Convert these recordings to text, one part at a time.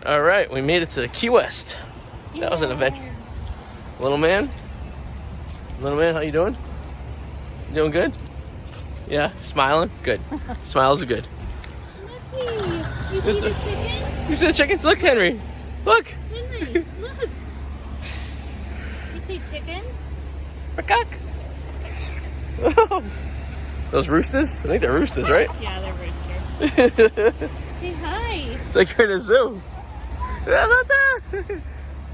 All right, we made it to Key West. That was an adventure. Little man, how you doing? You doing good? Yeah, smiling? Good. Smiles are good. You see the chickens? You see the chickens? Look, Henry. Look. Henry, look. You see chicken? Peacock. Those roosters? I think they're roosters, right? Yeah, they're roosters. Say hi. It's like you're in a zoo.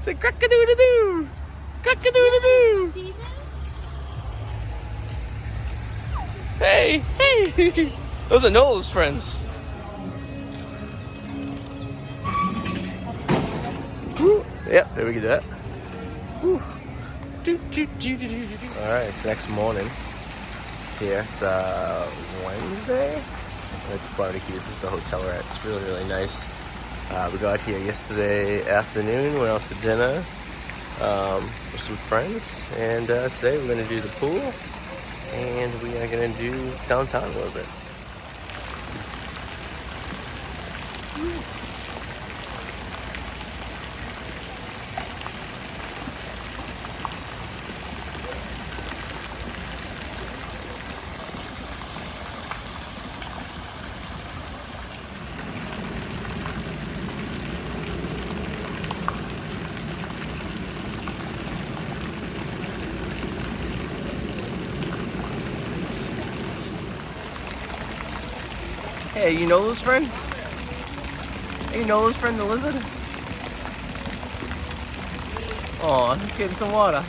Say crack-a-doo-doo-doo. Crack-a-doo-doo-doo. See them? Hey, hey. Those are Noel's friends. Woo. Yeah, there we can do that. Woo. All right, it's next morning. Here, it's Wednesday. It's Florida Keys. This is the hotel we're at. It's really, really nice. We got here yesterday afternoon. Went out to dinner with some friends, and today we're going to do the pool, and we are going to do downtown a little bit. Hey, you know this friend? Hey, you know this friend, the lizard? Oh, he's getting some water.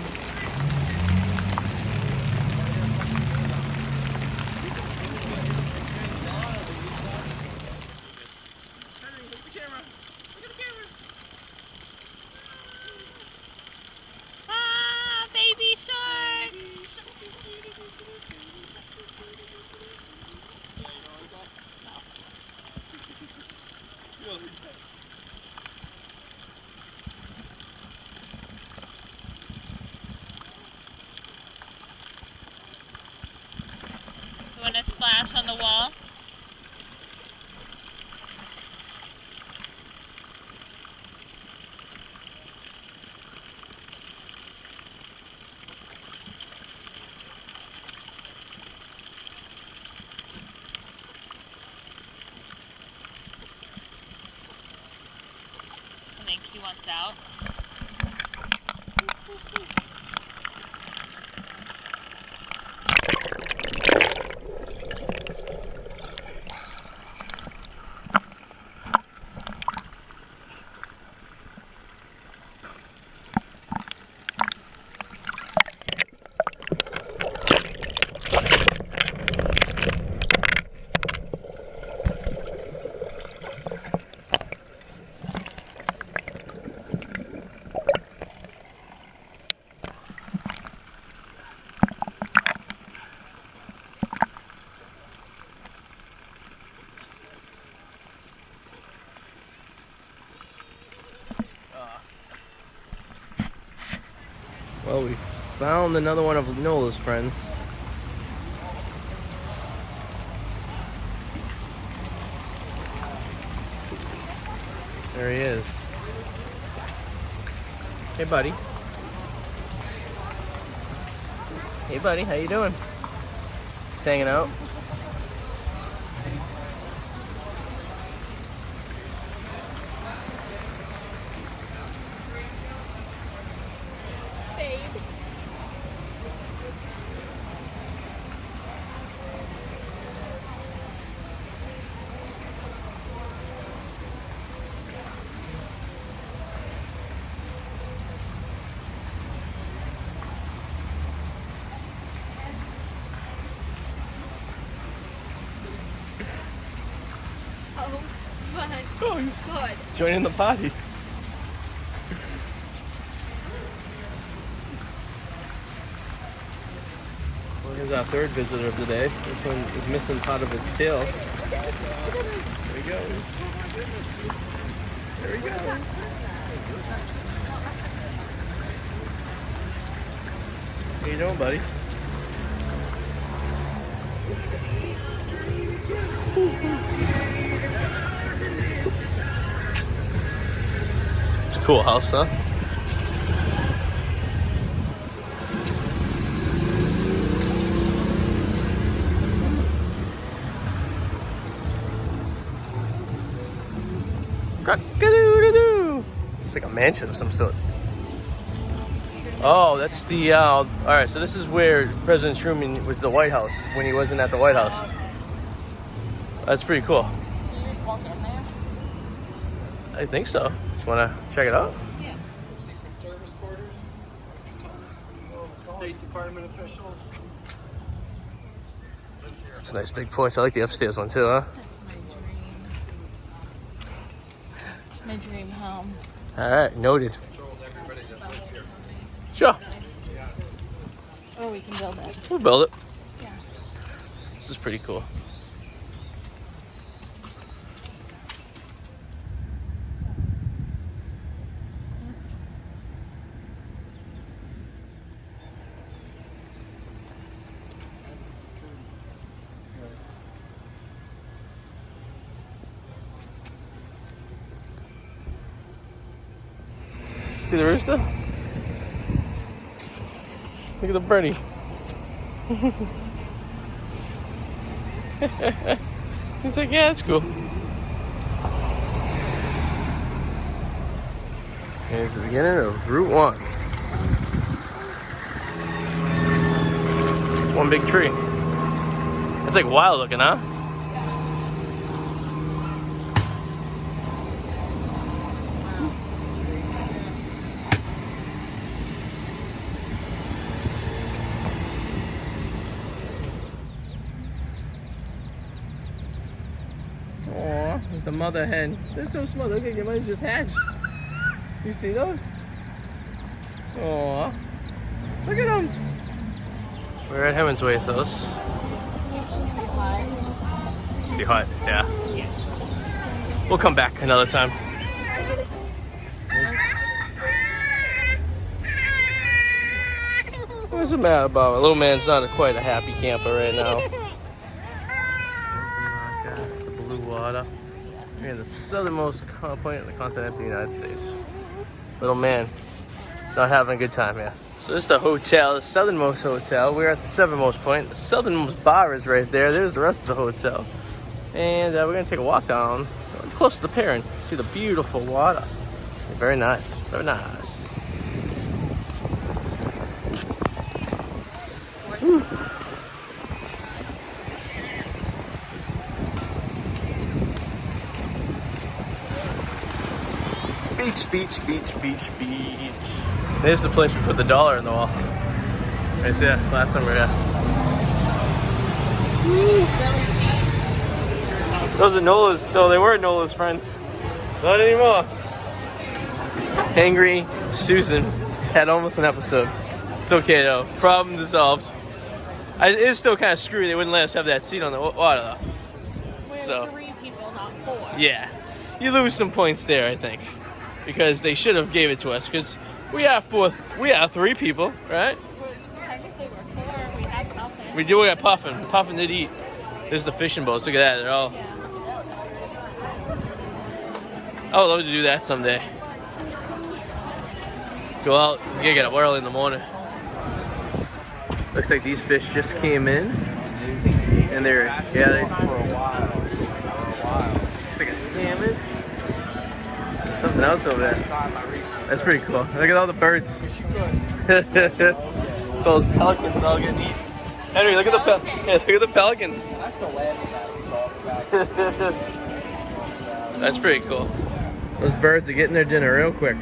Ah, baby shark. You want to splash on the wall? I think he wants out. Well, we found another one of Nola's friends. There he is. Hey, buddy. Hey, buddy. How you doing? Just hanging out? Oh, he's God. joining the party. Well, here's our third visitor of the day. This one is missing part of his tail. There he goes. There he goes. How you doing, buddy? Cool house, huh? Cock-a-doo-doo-doo. It's like a mansion of some sort. Oh, that's the, all right, so this is where President Truman was, the White House, when he wasn't at the White House. That's pretty cool. Can you just walk in there? I think so. You want to check it out? Yeah. Secret Service quarters, State Department officials. It's a nice big porch. I like the upstairs one too, huh? That's my dream home. All right, noted. Controlled everybody that lived here. Sure, Or we can build it. we'll build it. Yeah. This is pretty cool. See the rooster? Look at the birdie. He's like, yeah, that's cool. Here's the beginning of Route 1. One big tree. It's like wild looking, huh? Aw, there's the mother hen. They're so small. Look at your mother just hatched. You see those? Aw, look at them. We're at Hemingway's house. Is he hot? Yeah. We'll come back another time. What's the matter, Bob? Little man's not quite a happy camper right now. The blue water. We're in the southernmost point of the continental United States. Little man, not having a good time here. So this is the hotel, the southernmost hotel. We're at the southernmost point. The southernmost bar is right there. There's the rest of the hotel. And we're gonna take a walk down close to the pier and see the beautiful water. Very nice, very nice. Whew. Beach, beach, beach, beach, beach. There's the place we put the dollar in the wall. Right there, last time we were there. Those are Nola's, though they were Nola's friends. Not anymore. Angry Susan had almost an episode. It's okay though, problem dissolved. It is still kind of screwy, they wouldn't let us have that seat on the water though. We're So, 3 people, not 4. yeah, you lose some points there, I think. Because they should have gave it to us, because we have 3 people, right? Technically we're 4. We had something. We got Puffin. Puffin did eat. There's the fishing boats. Look at that. They're all. Yeah. I would love to do that someday. Go out. You gotta get up early in the morning. Looks like these fish just came in, and they're for a while. It's like a salmon. Something else over there. That's pretty cool. Look at all the birds. So those pelicans all getting eaten. Henry, look at the look at the pelicans. That's the land that we talk about. That's pretty cool. Those birds are getting their dinner real quick.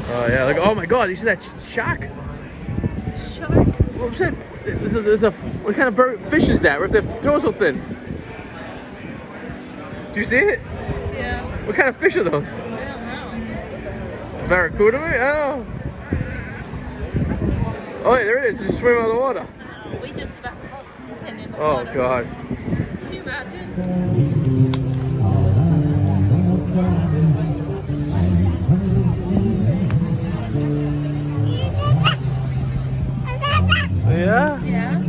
Oh yeah, look! Oh my God, you see that shark? Shark? What what kind of fish is that? If their throat so thin. Do you see it? Yeah. What kind of fish are those? I don't know. Barracuda? Oh. Oh, yeah, there it is. Just swim out of the water. We just about lost Puffin in the Oh water. God. Can you imagine? Yeah? Yeah.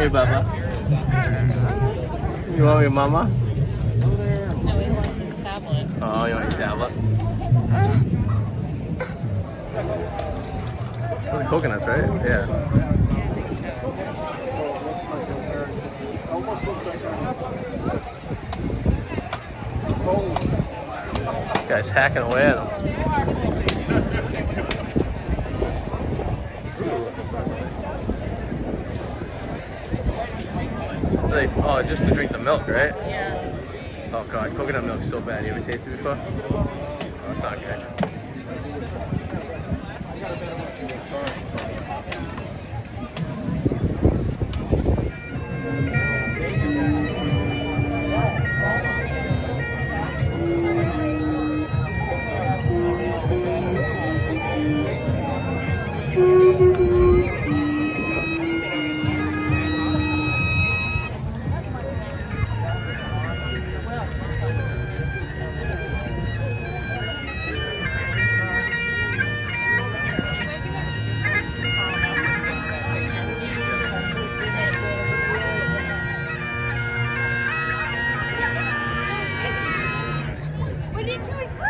Hey, Bubba. You want your mama? No, he wants his tablet. Oh, you want your tablet? Those are coconuts, right? Yeah. Almost looks like Guy's hacking away at them. Oh, just to drink the milk, right? Yeah. Oh god, coconut milk's so bad. You ever tasted it before? Oh, that's not good. What did you expect?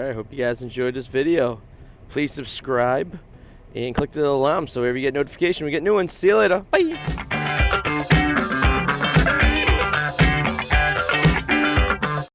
right, hope you guys enjoyed this video. Please subscribe and click the little alarm so whenever you get notification, we get new ones. See you later. Bye.